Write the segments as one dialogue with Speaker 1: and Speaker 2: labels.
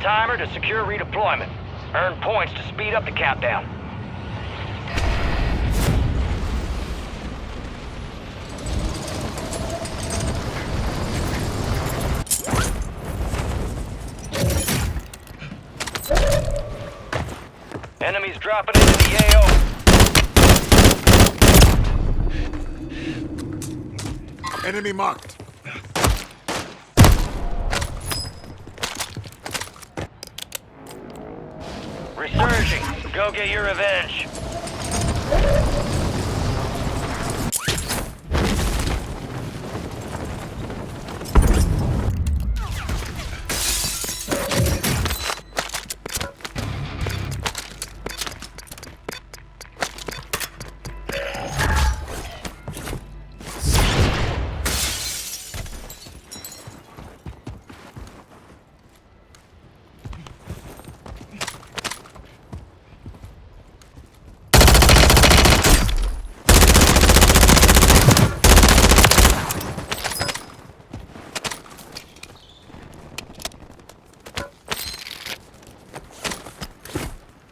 Speaker 1: timer to secure redeployment. Earn points to speed up the countdown. Enemies dropping into the AO.
Speaker 2: Enemy marked.
Speaker 1: Resurging. Go get your revenge.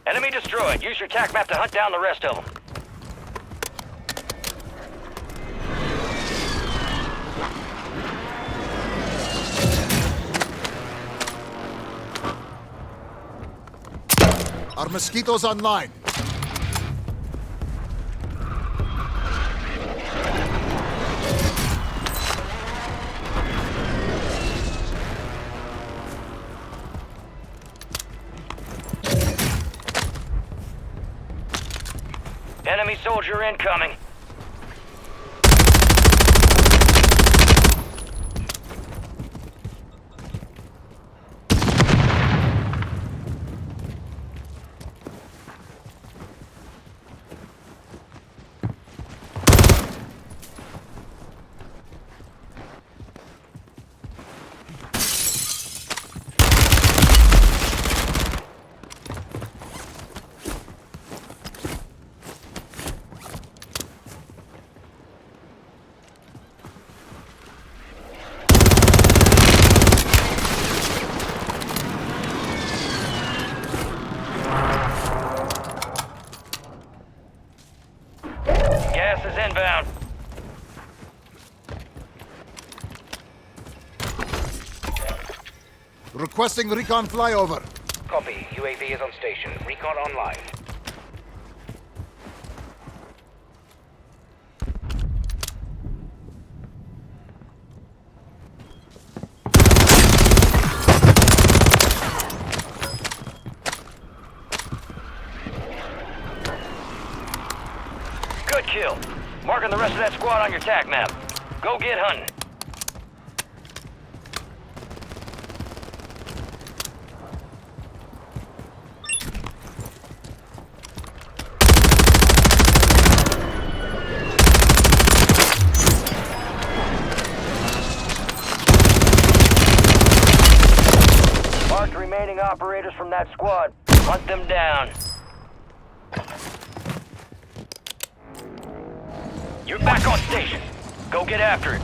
Speaker 1: Enemy destroyed. Use your TAC map to hunt down the rest of them.
Speaker 2: Our mosquitoes online.
Speaker 1: Enemy soldier incoming. Gas is inbound.
Speaker 2: Requesting recon flyover.
Speaker 3: Copy. UAV is on station. Recon online.
Speaker 1: Good kill. Marking the rest of that squad on your TAC map. Go get hunting. Mark the remaining operators from that squad. Hunt them down. You're back on station. Go get after it.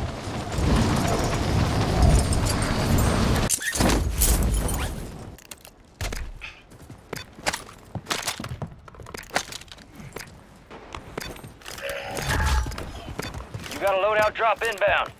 Speaker 1: You got a loadout drop inbound.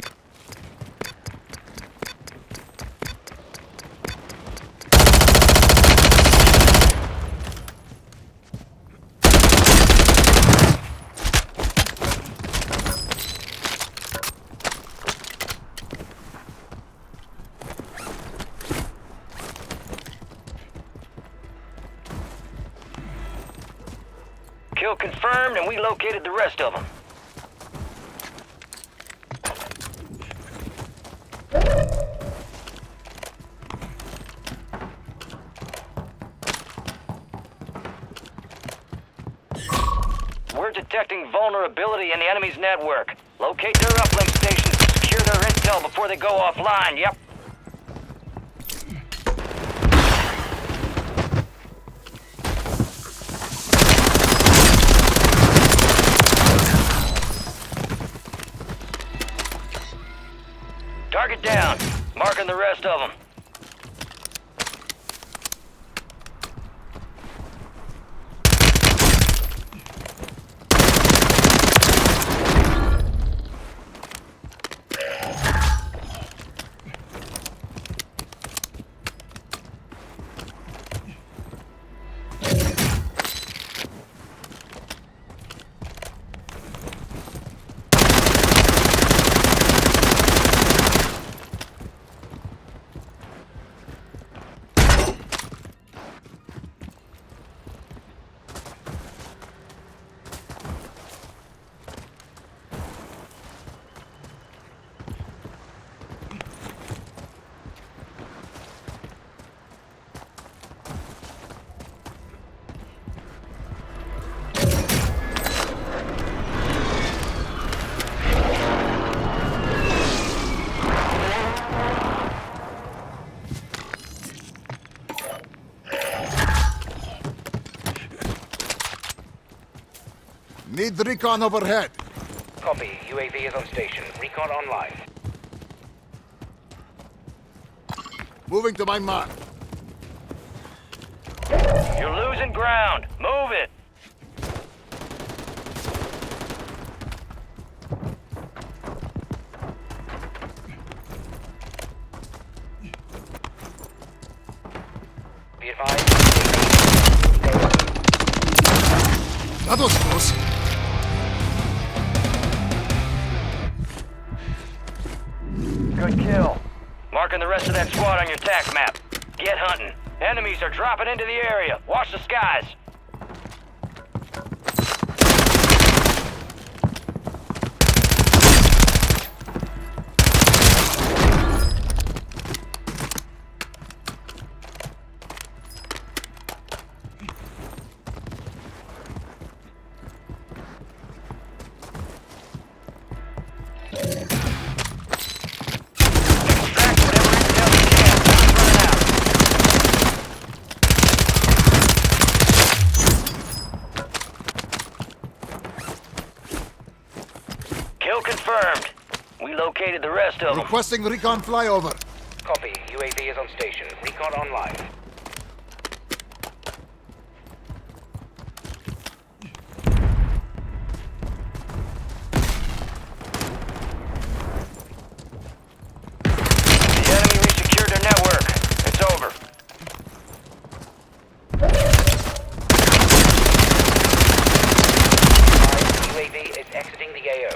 Speaker 1: Kill confirmed, and we located the rest of them. We're detecting vulnerability in the enemy's network. Locate their uplink stations and secure their intel before they go offline. Yep. Target down. Marking the rest of them.
Speaker 2: Need recon overhead.
Speaker 3: Copy. UAV is on station. Recon online.
Speaker 2: Moving to my mark.
Speaker 1: You're losing ground. Move it.
Speaker 3: Be advised.
Speaker 2: That was close.
Speaker 1: Good kill. Marking the rest of that squad on your tac map. Get hunting. Enemies are dropping into the area. Watch the skies. Extract whatever intel you can. Time's running out. Kill confirmed. We located the rest of them.
Speaker 2: Requesting recon flyover.
Speaker 3: Copy. UAV is on station. Recon online.
Speaker 1: The enemy resecured their network. It's over.
Speaker 3: UAV is exiting the AO.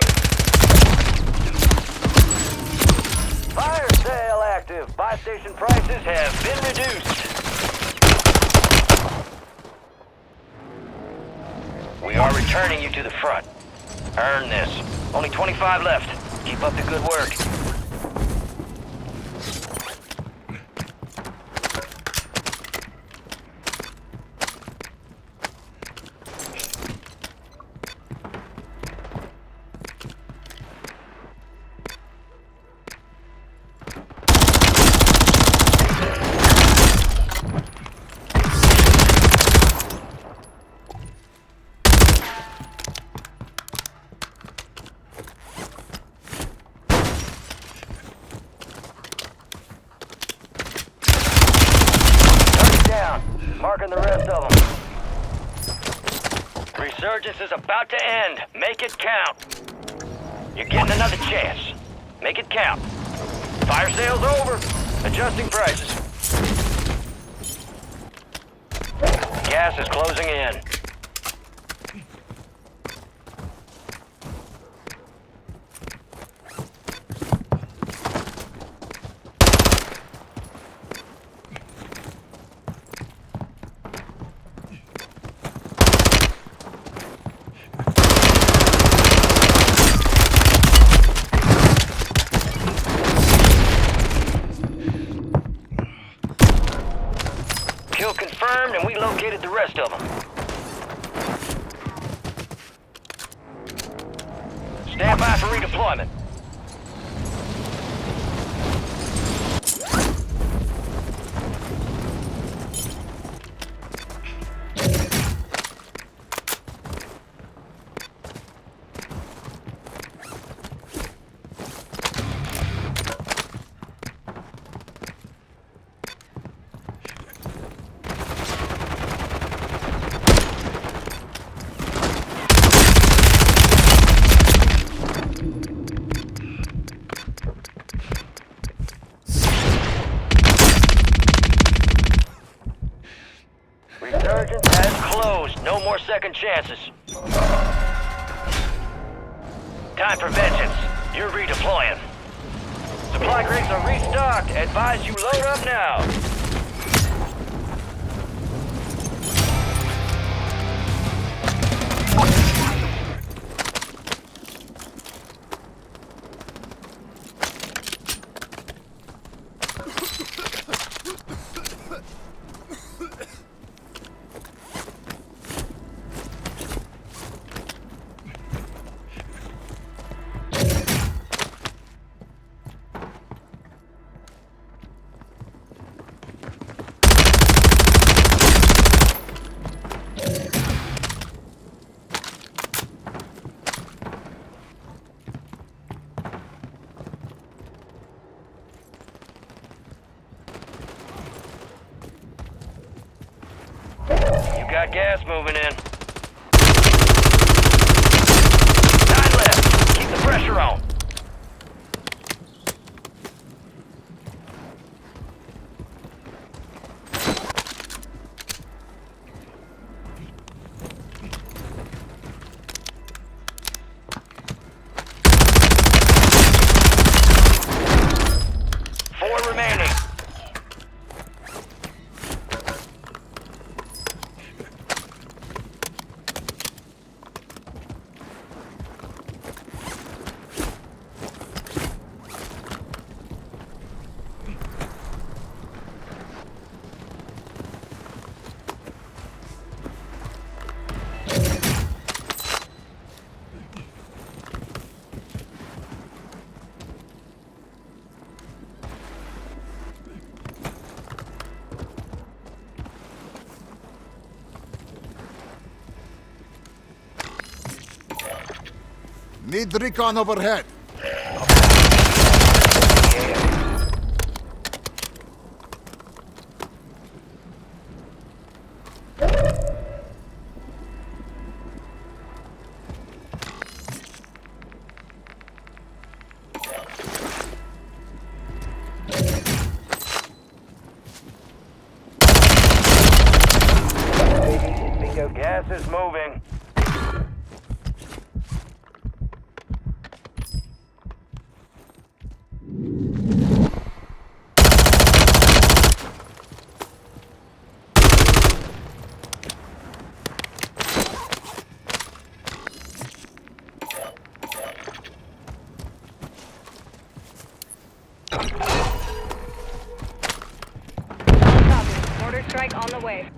Speaker 1: Fire sale active. Buy station prices have been reduced. We are returning you to the front. Earn this. Only 25 left. Keep up the good work. Target down. Marking the rest of them. Resurgence is about to end. Make it count. You're getting another chance. Make it count. Fire sale's over. Adjusting prices. Gas is closing in. Kill confirmed, and we located the rest of them. Stand by for redeployment. Resurgence has closed. No more second chances. Time for vengeance. You're redeploying. Supply crates are restocked. Advise you load up now. Got gas moving in. 9 left. Keep the pressure on. Remaining.
Speaker 2: Need recon overhead.
Speaker 1: Bingo, gas is moving.
Speaker 4: Mortar strike on the way.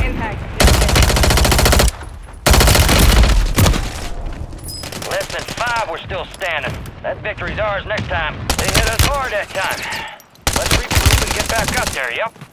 Speaker 4: Impact.
Speaker 1: Less than 5, we're still standing. That victory's ours next time. They hit us hard that time. Let's regroup and get back up there, yep?